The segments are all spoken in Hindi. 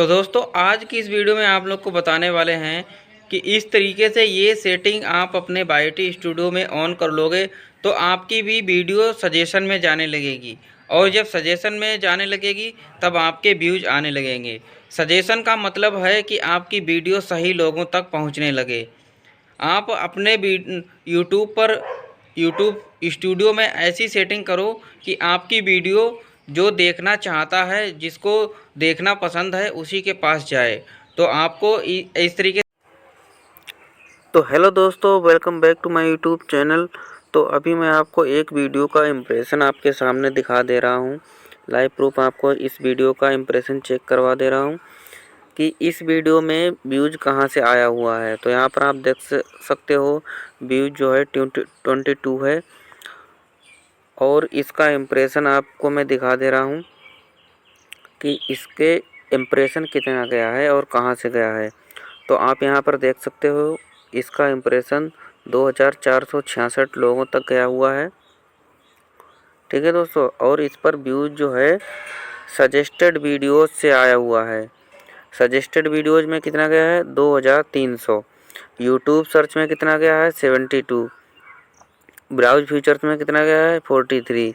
तो दोस्तों आज की इस वीडियो में आप लोग को बताने वाले हैं कि इस तरीके से ये सेटिंग आप अपने बाईटी स्टूडियो में ऑन कर लोगे तो आपकी भी वीडियो सजेशन में जाने लगेगी। और जब सजेशन में जाने लगेगी तब आपके व्यूज आने लगेंगे। सजेशन का मतलब है कि आपकी वीडियो सही लोगों तक पहुंचने लगे। आप अपने यूट्यूब स्टूडियो में ऐसी सेटिंग करो कि आपकी वीडियो जो देखना चाहता है, जिसको देखना पसंद है, उसी के पास जाए। तो आपको इस तरीके। तो हेलो दोस्तों, welcome back to my YouTube channel. तो अभी मैं आपको एक वीडियो का इम्प्रेशन आपके सामने दिखा दे रहा हूँ। लाइव प्रूफ आपको इस वीडियो का इम्प्रेशन चेक करवा दे रहा हूँ कि इस वीडियो में व्यूज कहाँ से आया हुआ है। तो यहाँ पर आप देख सकते हो व्यूज जो है 22 है। और इसका इम्प्रेशन आपको मैं दिखा दे रहा हूँ कि इसके इम्प्रेशन कितना गया है और कहाँ से गया है। तो आप यहाँ पर देख सकते हो इसका इम्प्रेशन 2466 लोगों तक गया हुआ है। ठीक है दोस्तों, और इस पर व्यूज जो है सजेस्टेड वीडियोज़ से आया हुआ है। सजेस्टेड वीडियोज़ में कितना गया है 2300। यूट्यूब सर्च में कितना गया है 72। ब्राउज फीचर्स में कितना गया है 43।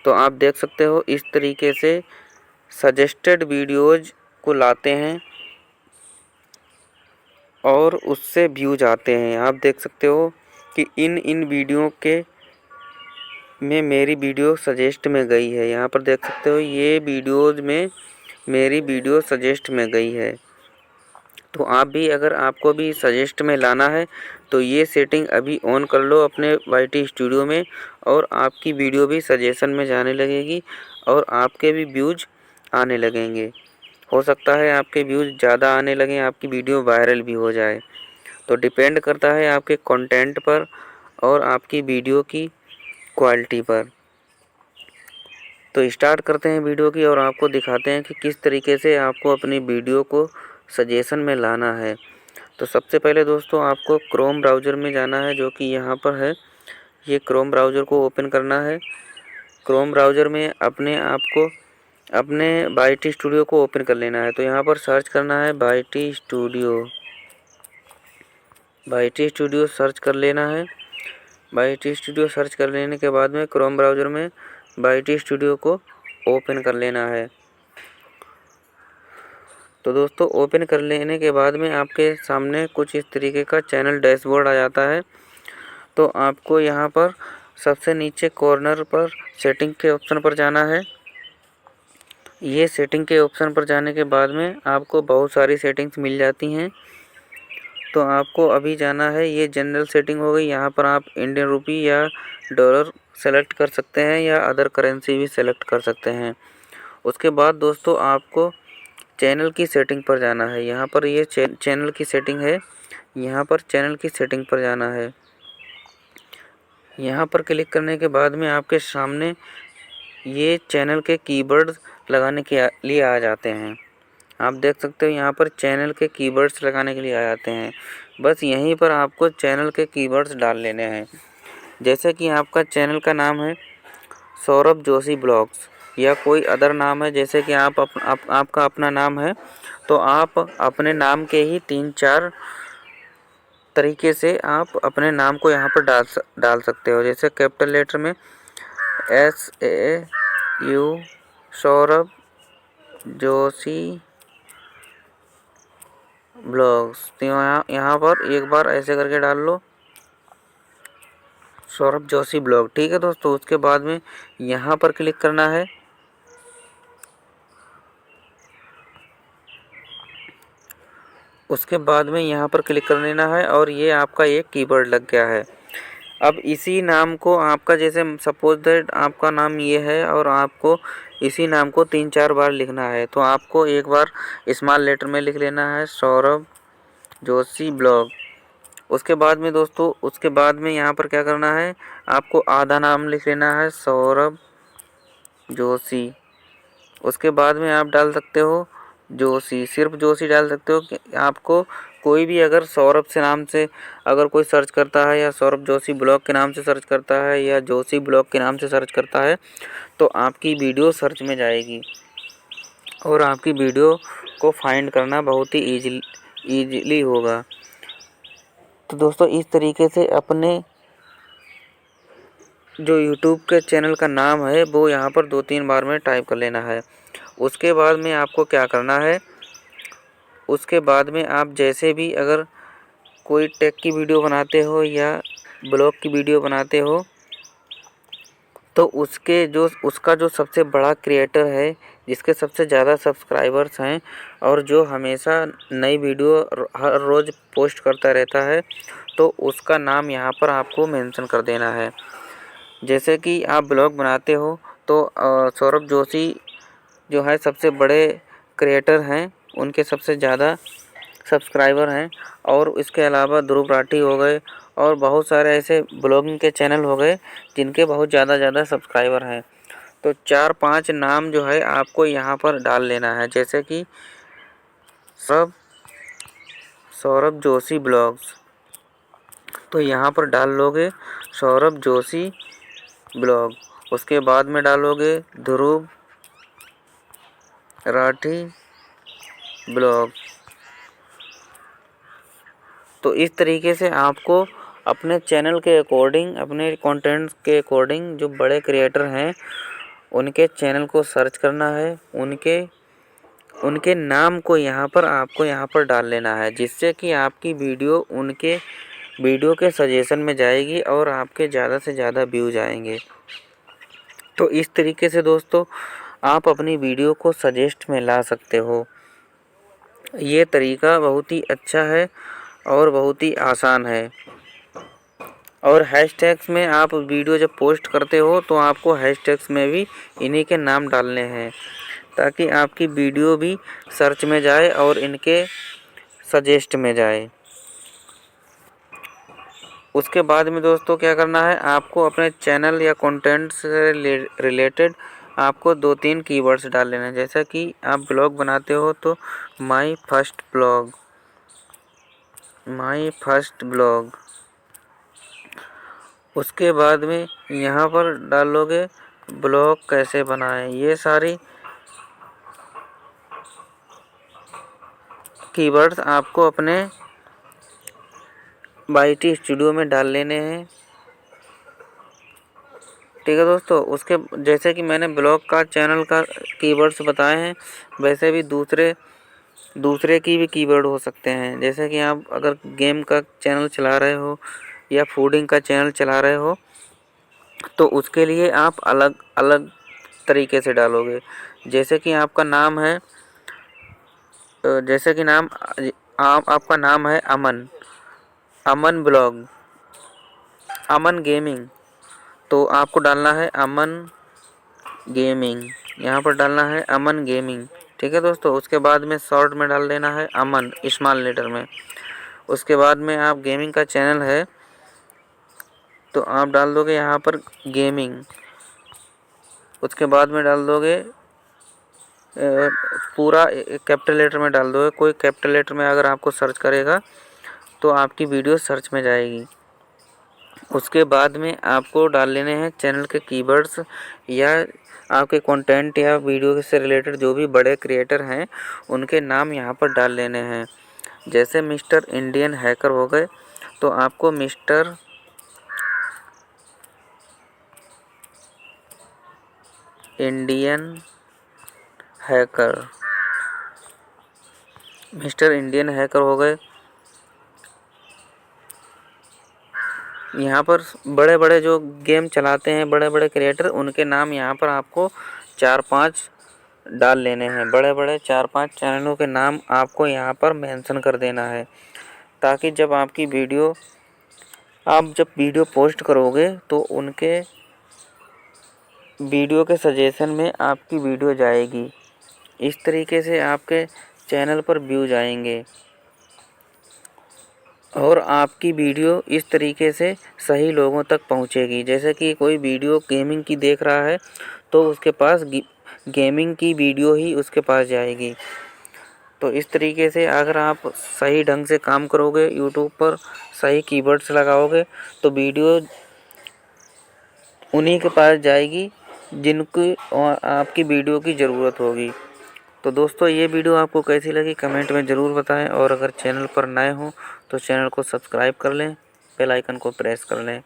तो आप देख सकते हो इस तरीके से सजेस्टेड वीडियोज़ को लाते हैं और उससे व्यूज आते हैं। आप देख सकते हो कि इन वीडियो के में मेरी वीडियो सजेस्ट में गई है। यहाँ पर देख सकते हो ये वीडियोज़ में मेरी वीडियो सजेस्ट में गई है। तो आप भी अगर आपको भी सजेस्ट में लाना है तो ये सेटिंग अभी ऑन कर लो अपने वाईटी स्टूडियो में, और आपकी वीडियो भी सजेशन में जाने लगेगी और आपके भी व्यूज आने लगेंगे। हो सकता है आपके व्यूज ज़्यादा आने लगें, आपकी वीडियो वायरल भी हो जाए। तो डिपेंड करता है आपके कंटेंट पर और आपकी वीडियो की क्वालिटी पर। तो स्टार्ट करते हैं वीडियो की और आपको दिखाते हैं कि किस तरीके से आपको अपनी वीडियो को सजेशन में लाना है। तो सबसे पहले दोस्तों आपको क्रोम ब्राउज़र में जाना है, जो कि यहाँ पर है। ये क्रोम ब्राउज़र को ओपन करना है। क्रोम ब्राउज़र में अपने बाईटी स्टूडियो को ओपन कर लेना है। तो यहाँ पर सर्च करना है बाईटी स्टूडियो। बाईटी स्टूडियो सर्च कर लेना है। बाईटी स्टूडियो सर्च कर लेने के बाद में क्रोम ब्राउज़र में बाईटी स्टूडियो को ओपन कर लेना है। तो दोस्तों ओपन कर लेने के बाद में आपके सामने कुछ इस तरीके का चैनल डैशबोर्ड आ जाता है। तो आपको यहाँ पर सबसे नीचे कॉर्नर पर सेटिंग के ऑप्शन पर जाना है। ये सेटिंग के ऑप्शन पर जाने के बाद में आपको बहुत सारी सेटिंग्स मिल जाती हैं। तो आपको अभी जाना है, ये जनरल सेटिंग हो गई। यहाँ पर आप इंडियन रुपी या डॉलर सेलेक्ट कर सकते हैं या अदर करेंसी भी सेलेक्ट कर सकते हैं। उसके बाद दोस्तों आपको चैनल की सेटिंग पर जाना है। यहाँ पर ये चैनल की सेटिंग है। यहाँ पर चैनल की सेटिंग पर जाना है। यहाँ पर क्लिक करने के बाद में आपके सामने ये चैनल के कीवर्ड्स लगाने के लिए आ जाते हैं। आप देख सकते हो यहाँ पर चैनल के कीवर्ड्स लगाने के लिए आ जाते हैं। बस यहीं पर आपको चैनल के कीवर्ड्स डाल लेने हैं। जैसे कि आपका चैनल का नाम है सौरभ जोशी ब्लॉग्स या कोई अदर नाम है, जैसे कि आपका अपना नाम है, तो आप अपने नाम के ही 3-4 तरीके से आप अपने नाम को यहाँ पर डाल सकते हो। जैसे कैपिटल लेटर में SAU सौरभ जोशी ब्लॉग्स। तो यहाँ पर एक बार ऐसे करके डाल लो सौरभ जोशी ब्लॉग। ठीक है दोस्तों, उसके बाद में यहाँ पर क्लिक करना है। उसके बाद में यहाँ पर क्लिक कर लेना है और ये आपका एक कीवर्ड लग गया है। अब इसी नाम को आपका, जैसे सपोज दैट आपका नाम ये है और आपको इसी नाम को 3-4 बार लिखना है, तो आपको एक बार स्मॉल लेटर में लिख लेना है सौरभ जोशी ब्लॉग। उसके बाद में दोस्तों यहाँ पर क्या करना है, आपको आधा नाम लिख लेना है सौरभ जोशी। उसके बाद में आप डाल सकते हो जोशी, सिर्फ जोशी डाल सकते हो। कि आपको कोई भी अगर सौरभ से नाम से अगर कोई सर्च करता है या सौरभ जोशी ब्लॉग के नाम से सर्च करता है या जोशी ब्लॉग के नाम से सर्च करता है, तो आपकी वीडियो सर्च में जाएगी और आपकी वीडियो को फाइंड करना बहुत ही ईजिली होगा। तो दोस्तों इस तरीके से अपने जो यूट्यूब के चैनल का नाम है वो यहाँ पर 2-3 बार में टाइप कर लेना है। उसके बाद में आपको क्या करना है, उसके बाद में आप जैसे भी अगर कोई टेक की वीडियो बनाते हो या ब्लॉग की वीडियो बनाते हो तो उसका जो सबसे बड़ा क्रिएटर है, जिसके सबसे ज़्यादा सब्सक्राइबर्स हैं और जो हमेशा नई वीडियो हर रोज़ पोस्ट करता रहता है, तो उसका नाम यहाँ पर आपको मेंशन कर देना है। जैसे कि आप ब्लॉग बनाते हो तो सौरभ जोशी जो है सबसे बड़े क्रिएटर हैं, उनके सबसे ज़्यादा सब्सक्राइबर हैं। और इसके अलावा ध्रुव राठी हो गए और बहुत सारे ऐसे ब्लॉगिंग के चैनल हो गए जिनके बहुत ज़्यादा सब्सक्राइबर हैं। तो 4-5 नाम जो है आपको यहाँ पर डाल लेना है। जैसे कि सौरभ जोशी ब्लॉग्स, तो यहाँ पर डाल लोगे सौरभ जोशी ब्लॉग। उसके बाद में डालोगे ध्रुव राठी ब्लॉग। तो इस तरीके से आपको अपने चैनल के अकॉर्डिंग, अपने कंटेंट्स के अकॉर्डिंग जो बड़े क्रिएटर हैं उनके चैनल को सर्च करना है, उनके नाम को आपको यहाँ पर डाल लेना है, जिससे कि आपकी वीडियो उनके वीडियो के सजेशन में जाएगी और आपके ज़्यादा से ज़्यादा व्यूज आएंगे। तो इस तरीके से दोस्तों आप अपनी वीडियो को सजेस्ट में ला सकते हो। ये तरीका बहुत ही अच्छा है और बहुत ही आसान है। और हैशटैग्स में आप वीडियो जब पोस्ट करते हो तो आपको हैशटैग्स में भी इन्हीं के नाम डालने हैं, ताकि आपकी वीडियो भी सर्च में जाए और इनके सजेस्ट में जाए। उसके बाद में दोस्तों क्या करना है, आपको अपने चैनल या कंटेंट से रिलेटेड आपको 2-3 कीवर्ड्स डाल लेना है। जैसा कि आप ब्लॉग बनाते हो तो माई फर्स्ट ब्लॉग। उसके बाद में यहाँ पर डालोगे ब्लॉग कैसे बनाएं। ये सारी कीवर्ड्स आपको अपने YT स्टूडियो में डाल लेने हैं। ठीक है दोस्तों। उसके जैसे कि मैंने ब्लॉग का चैनल का कीवर्ड्स बताए हैं, वैसे भी दूसरे की भी कीवर्ड हो सकते हैं। जैसे कि आप अगर गेम का चैनल चला रहे हो या फूडिंग का चैनल चला रहे हो तो उसके लिए आप अलग अलग तरीके से डालोगे। जैसे कि आपका नाम है, जैसे कि आपका नाम है अमन ब्लॉग, अमन गेमिंग, तो आपको डालना है अमन गेमिंग। यहाँ पर डालना है अमन गेमिंग। ठीक है दोस्तों। उसके बाद में शॉर्ट में डाल देना है अमन स्मॉल लेटर में। उसके बाद में आप गेमिंग का चैनल है तो आप डाल दोगे यहाँ पर गेमिंग। उसके बाद में डाल दोगे पूरा कैपिटल लेटर में डाल दोगे। कोई कैपिटल लेटर में अगर आपको सर्च करेगा तो आपकी वीडियो सर्च में जाएगी। उसके बाद में आपको डाल लेने हैं चैनल के कीवर्ड्स या आपके कंटेंट या वीडियो से रिलेटेड जो भी बड़े क्रिएटर हैं उनके नाम यहाँ पर डाल लेने हैं। जैसे मिस्टर इंडियन हैकर हो गए तो आपको मिस्टर इंडियन हैकर हो गए। यहाँ पर बड़े बड़े जो गेम चलाते हैं बड़े बड़े क्रिएटर, उनके नाम यहाँ पर आपको 4-5 डाल लेने हैं। बड़े बड़े 4-5 चैनलों के नाम आपको यहाँ पर मेंशन कर देना है, ताकि जब आप जब वीडियो पोस्ट करोगे तो उनके वीडियो के सजेशन में आपकी वीडियो जाएगी। इस तरीके से आपके चैनल पर व्यूज आएंगे और आपकी वीडियो इस तरीके से सही लोगों तक पहुंचेगी। जैसे कि कोई वीडियो गेमिंग की देख रहा है तो उसके पास गेमिंग की वीडियो ही उसके पास जाएगी। तो इस तरीके से अगर आप सही ढंग से काम करोगे, यूट्यूब पर सही कीवर्ड्स लगाओगे, तो वीडियो उन्हीं के पास जाएगी जिनको आपकी वीडियो की ज़रूरत होगी। तो दोस्तों ये वीडियो आपको कैसी लगी कमेंट में ज़रूर बताएं, और अगर चैनल पर नए हों तो चैनल को सब्सक्राइब कर लें, बेल आइकन को प्रेस कर लें।